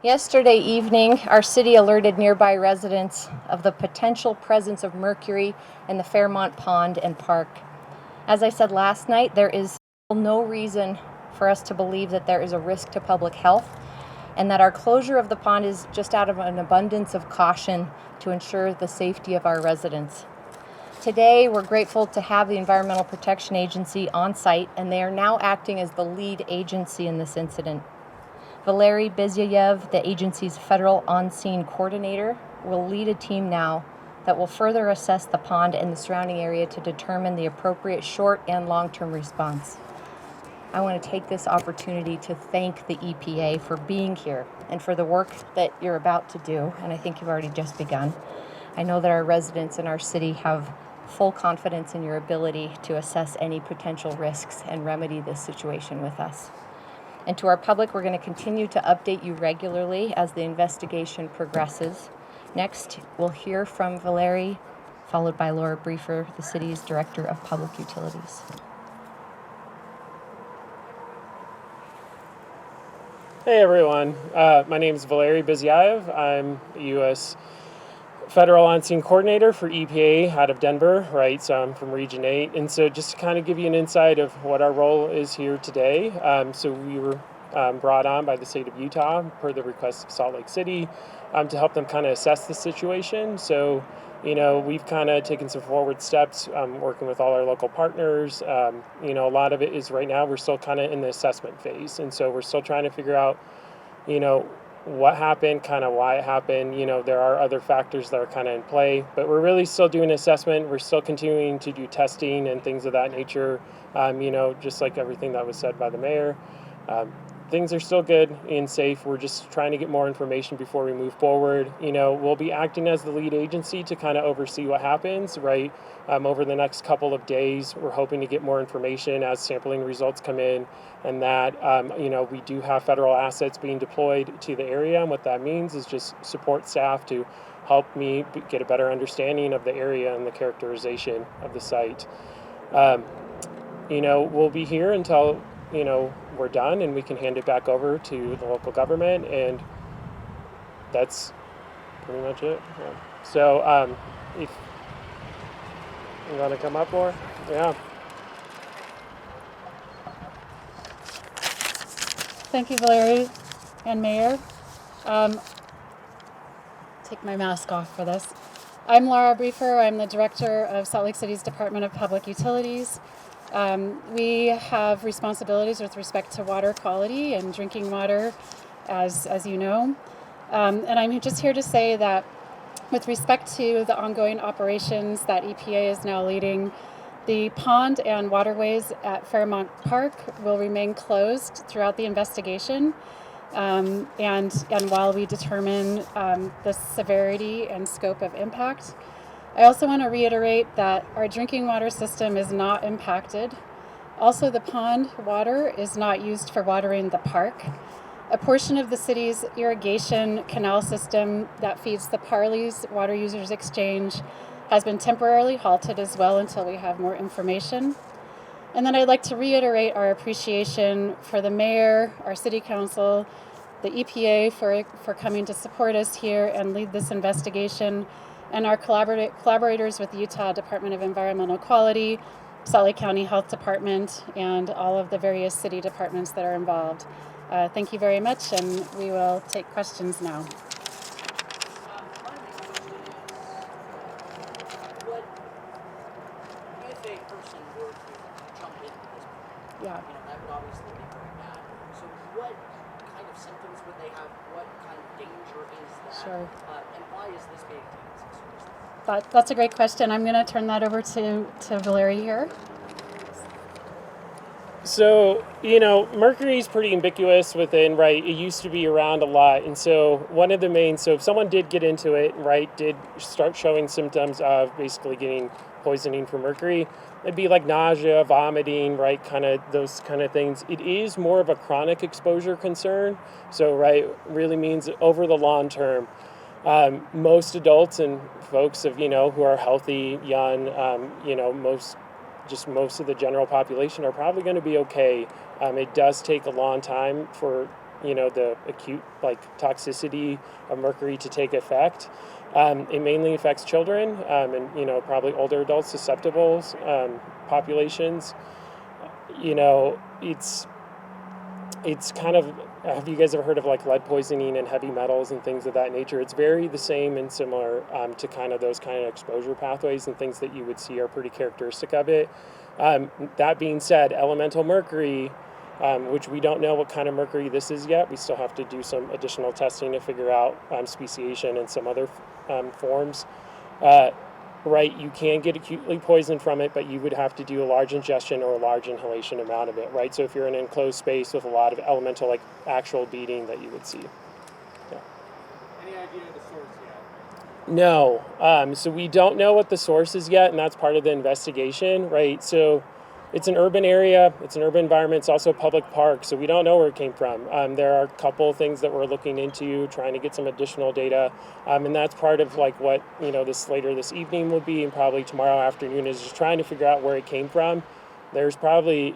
Yesterday evening, our city alerted nearby residents of the potential presence of mercury in the Fairmont pond and park. As I said last night, there is no reason for us to believe that there is a risk to public health, and that our closure of the pond is just out of an abundance of caution to ensure the safety of our residents. Today, we're grateful to have the Environmental Protection Agency on site, and they are now acting as the lead agency in this incident. Valeriy, Bizyayev, the agency's federal on-scene coordinator, will lead a team now that will further assess the pond and the surrounding area to determine the appropriate short and long-term response. I want to take this opportunity to thank the EPA for being here and for the work that you're about to do, and I think you've already just begun. I know that our residents in our city have full confidence in your ability to assess any potential risks and remedy this situation with us. And to our public, we're going to continue to update you regularly as the investigation progresses. Next, we'll hear from Valeriy, followed by Laura Briefer, the city's Director of Public Utilities. Hey everyone, my name is Valeriy Bizyayev. I'm a U.S. Federal On-Scene Coordinator for EPA out of Denver, right? So I'm from Region 8. And so just to kind of give you an insight of what our role is here today. So we were brought on by the state of Utah per the request of Salt Lake City to help them kind of assess the situation. So, we've kind of taken some forward steps working with all our local partners. A lot of it is right now we're still kind of in the assessment phase. And so we're still trying to figure out, what happened, kind of why it happened. There are other factors that are kind of in play, but we're really still doing assessment. We're still continuing to do testing and things of that nature, just like everything that was said by the mayor. Things are still good and safe. We're just trying to get more information before we move forward. We'll be acting as the lead agency to kind of oversee what happens, right? Over the next couple of days, we're hoping to get more information as sampling results come in, and that, we do have federal assets being deployed to the area. And what that means is just support staff to help me get a better understanding of the area and the characterization of the site. We'll be here until, we're done and we can hand it back over to the local government, and that's pretty much it. Yeah. So if you want to come up more, yeah. Thank you, Valeriy and Mayor. Take my mask off for this. I'm Laura Briefer. I'm the Director of Salt Lake City's Department of Public Utilities. We have responsibilities with respect to water quality and drinking water, as you know. And I'm just here to say that with respect to the ongoing operations that EPA is now leading, the pond and waterways at Fairmont Park will remain closed throughout the investigation, and while we determine the severity and scope of impact. I also want to reiterate that our drinking water system is not impacted. Also, the pond water is not used for watering the park. A portion of the city's irrigation canal system that feeds the Parley's Water Users Exchange has been temporarily halted as well until we have more information. And then I'd like to reiterate our appreciation for the mayor, our city council, the EPA for coming to support us here and lead this investigation, and our collaborators with the Utah Department of Environmental Quality, Salt Lake County Health Department, and all of the various city departments that are involved. Thank you very much, and we will take questions now. What if a person were to jump into this? Yeah. That would obviously be very bad. So what kind of symptoms would they have? What kind of danger is that? Sure. And why is this being taken so seriously? That's a great question. I'm going to turn that over to Valeriy here. So, mercury is pretty ubiquitous within, right? It used to be around a lot. And so one of the main, so if someone did get into it, right, did start showing symptoms of basically getting poisoning from mercury, it'd be like nausea, vomiting, right, kind of those kind of things. It is more of a chronic exposure concern. So, right, really means over the long term. Most adults and folks who are healthy, young, most of the general population are probably going to be okay. It does take a long time for the acute toxicity of mercury to take effect. It mainly affects children, and probably older adults, susceptible populations. It's kind of, have you guys ever heard of lead poisoning and heavy metals and things of that nature? It's very the same and similar to kind of those kind of exposure pathways, and things that you would see are pretty characteristic of it. That being said, elemental mercury, which we don't know what kind of mercury this is yet. We still have to do some additional testing to figure out speciation and some other forms. Right, you can get acutely poisoned from it, but you would have to do a large ingestion or a large inhalation amount of it, right? So if you're in an enclosed space with a lot of elemental, actual beating that you would see. Yeah. Any idea of the source yet? No, so we don't know what the source is yet, and that's part of the investigation, right? So it's an urban area, it's an urban environment, it's also a public park, so we don't know where it came from. There are a couple of things that we're looking into, trying to get some additional data, and that's part of what this later this evening will be, and probably tomorrow afternoon, is just trying to figure out where it came from. There's probably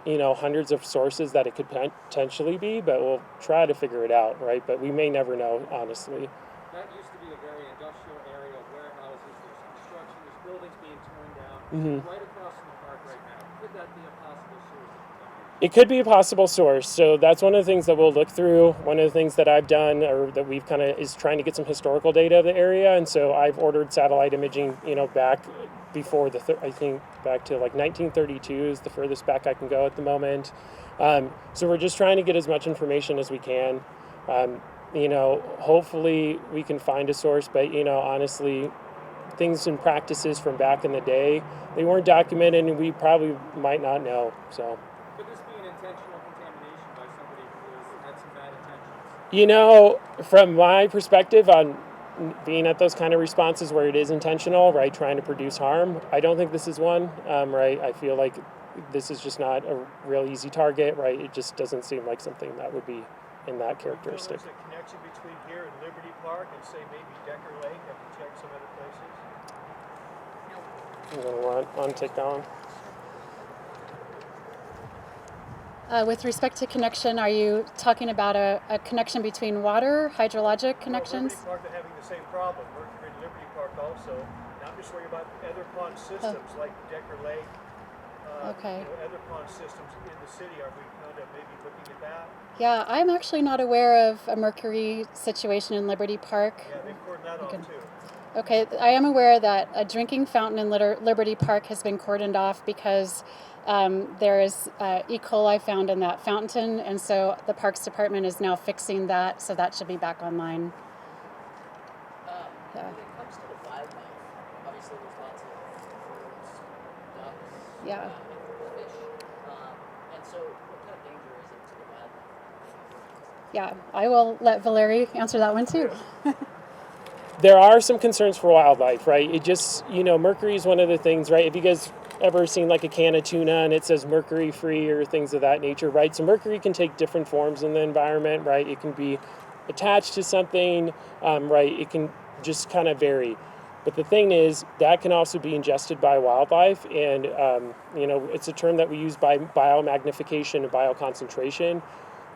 hundreds of sources that it could potentially be, but we'll try to figure it out, right? But we may never know, honestly. That used to be a very industrial area of warehouses. There's construction, there's buildings being torn down. Mm-hmm. Right across from the park right now. Could that be a possible source of contamination? It could be a possible source. So that's one of the things that we'll look through. One of the things that I've done, or that we've kind of, is trying to get some historical data of the area. And so I've ordered satellite imaging, back before I think back to 1932 is the furthest back I can go at the moment. So we're just trying to get as much information as we can. Hopefully we can find a source, but honestly, things and practices from back in the day, they weren't documented, and we probably might not know. So Could this be an intentional contamination by somebody who had some bad intentions? From my perspective on being at those kind of responses where it is intentional, right, trying to produce harm, I don't think this is one, right? I feel like this is just not a real easy target, right? It just doesn't seem like something that would be in that characteristic. There's a connection between here and Liberty Park and say maybe Decker Lake. Have you checked some other places? I'm going to want to take that one. With respect to connection, are you talking about a connection between water, hydrologic connections? Liberty Park, they're having the same problem. We're here in Liberty Park also. Now I'm just worried about other pond systems like Decker Lake. Okay. Other pond systems in the city. Are we kind of maybe looking at that? Yeah, I'm actually not aware of a mercury situation in Liberty Park. Yeah, they've cordoned that off too. Okay, I am aware that a drinking fountain in Liberty Park has been cordoned off because there is E. coli found in that fountain, and so the Parks Department is now fixing that, so that should be back online. When it comes to the wildlife, obviously there's lots of birds, ducks, Yeah. fish, and so what kind of danger is it to the wildlife? Yeah, I will let Valeriy answer that one too. There are some concerns for wildlife, right? It just, mercury is one of the things, right? Have you guys ever seen a can of tuna and it says mercury free or things of that nature, right? So mercury can take different forms in the environment, right? It can be attached to something, right? It can just kind of vary. But the thing is, that can also be ingested by wildlife, and, it's a term that we use by biomagnification and bioconcentration.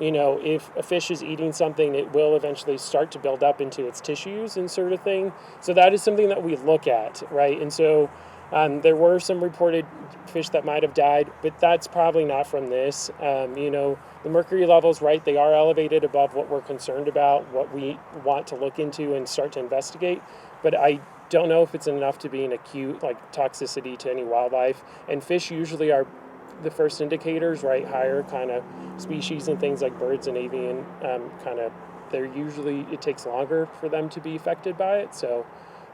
If a fish is eating something, it will eventually start to build up into its tissues and sort of thing. So that is something that we look at, right? And so there were some reported fish that might have died, but that's probably not from this. The mercury levels, right, they are elevated above what we're concerned about, what we want to look into and start to investigate. But I don't know if it's enough to be an acute, toxicity to any wildlife. And fish usually are the first indicators, right? Higher kind of species and things like birds and avian, it takes longer for them to be affected by it. So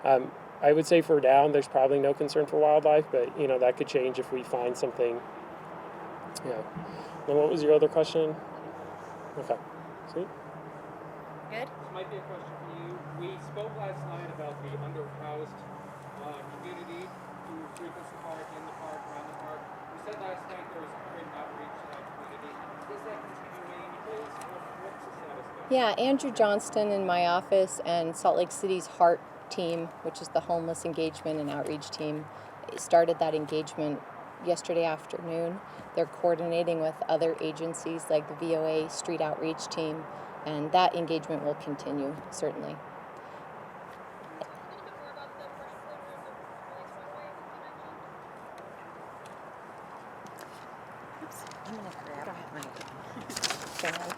I would say for now, there's probably no concern for wildlife, but that could change if we find something. Yeah. And what was your other question? Okay. Sweet. Good. This might be a question for you. We spoke last night about the underhoused community who frequents the park, in the park, around the park. We said last night there was great outreach to that community. Is that continuing? What's the status of that? Yeah, Andrew Johnston in my office and Salt Lake City's HEART team, which is the homeless engagement and outreach team, started that engagement yesterday afternoon. They're coordinating with other agencies like the VOA Street Outreach Team, and that engagement will continue, certainly. I'm going to grab my fan.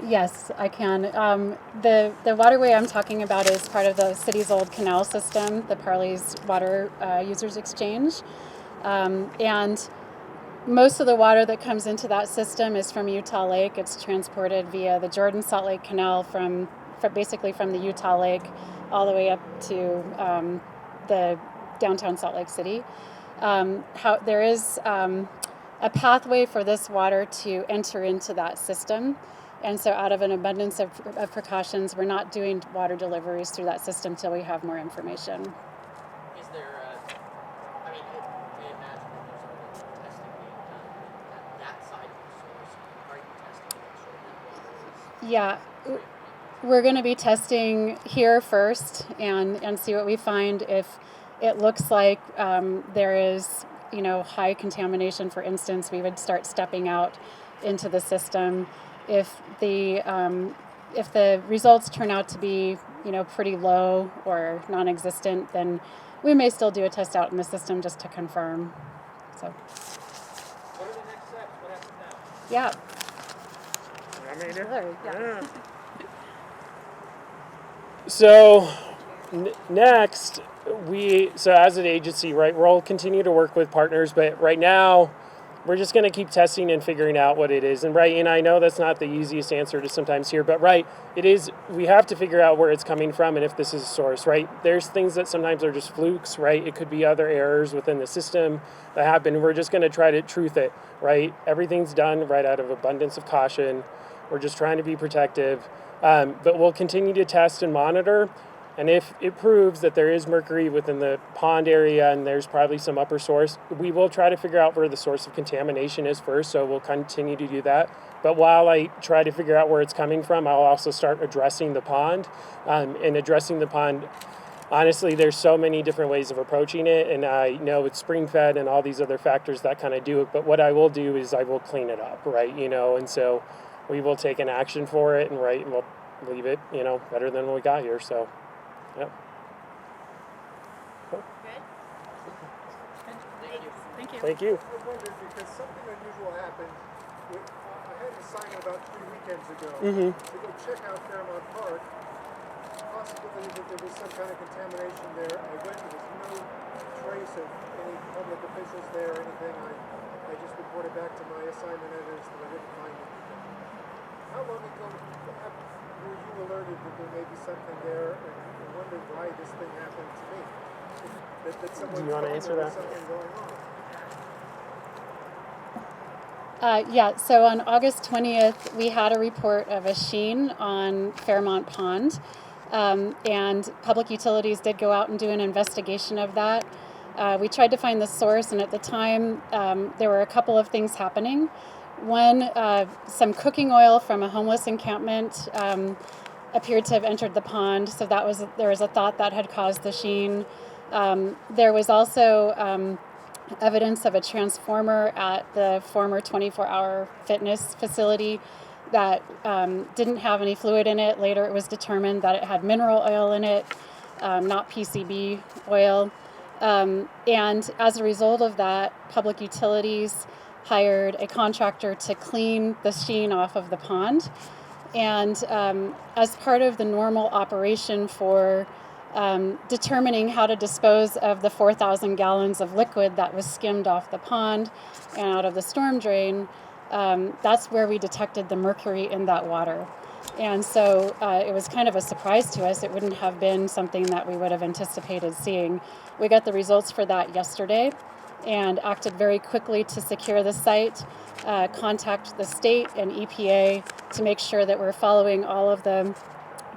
Yes, I can. The waterway I'm talking about is part of the city's old canal system, the Parley's Water Users Exchange. And most of the water that comes into that system is from Utah Lake. It's transported via the Jordan Salt Lake Canal basically from the Utah Lake all the way up to the downtown Salt Lake City. There is a pathway for this water to enter into that system. And so out of an abundance of precautions, we're not doing water deliveries through that system till we have more information. Is there, I mean, I imagine that there's already testing being done at that side of the source. Are you testing to make sure that water is? Yeah, we're going to be testing here first and see what we find. If it looks like there is, high contamination, for instance, we would start stepping out into the system. If the results turn out to be, pretty low or non-existent, then we may still do a test out in the system just to confirm. So. What are the next steps? What happens now? Yeah. I mean, Valeriy, yeah. So next, so as an agency, right, we'll continue to work with partners, but right now we're just going to keep testing and figuring out what it is. And I know that's not the easiest answer to sometimes hear, but it is, we have to figure out where it's coming from and if this is a source, right? There's things that sometimes are just flukes, right? It could be other errors within the system that happen. We're just going to try to truth it, right? Everything's done right out of abundance of caution. We're just trying to be protective. But we'll continue to test and monitor. And if it proves that there is mercury within the pond area and there's probably some upper source, we will try to figure out where the source of contamination is first, so we'll continue to do that. But while I try to figure out where it's coming from, I'll also start addressing the pond. And addressing the pond, honestly, there's so many different ways of approaching it, and I know it's spring-fed and all these other factors that kind of do it, but what I will do is I will clean it up, right? And so we will take an action for it, and we'll leave it, better than what we got here, so. Yep. Cool. Thank you. Thank you. I was wondering because something unusual happened. I had an assignment about 3 weekends ago to go check out Fairmont Park. Possibility that there was some kind of contamination there. I went and there was no trace of any public officials there or anything. I just reported back to my assignment editors that I didn't find anything. How long ago were you alerted that there may be something there, and wondered why this thing happened to me? That someone Do you want to answer that? Something going on. So on August 20th, we had a report of a sheen on Fairmont Pond, and Public Utilities did go out and do an investigation of that. We tried to find the source, and at the time, there were a couple of things happening. One, some cooking oil from a homeless encampment appeared to have entered the pond, so there was a thought that had caused the sheen. There was also evidence of a transformer at the former 24-hour fitness facility that didn't have any fluid in it. Later it was determined that it had mineral oil in it, not PCB oil. And as a result of that, Public Utilities hired a contractor to clean the sheen off of the pond. And as part of the normal operation for determining how to dispose of the 4,000 gallons of liquid that was skimmed off the pond and out of the storm drain, that's where we detected the mercury in that water. And so it was kind of a surprise to us. It wouldn't have been something that we would have anticipated seeing. We got the results for that yesterday and acted very quickly to secure the site, contact the state and EPA to make sure that we're following all of the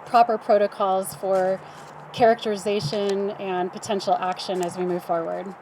proper protocols for characterization and potential action as we move forward.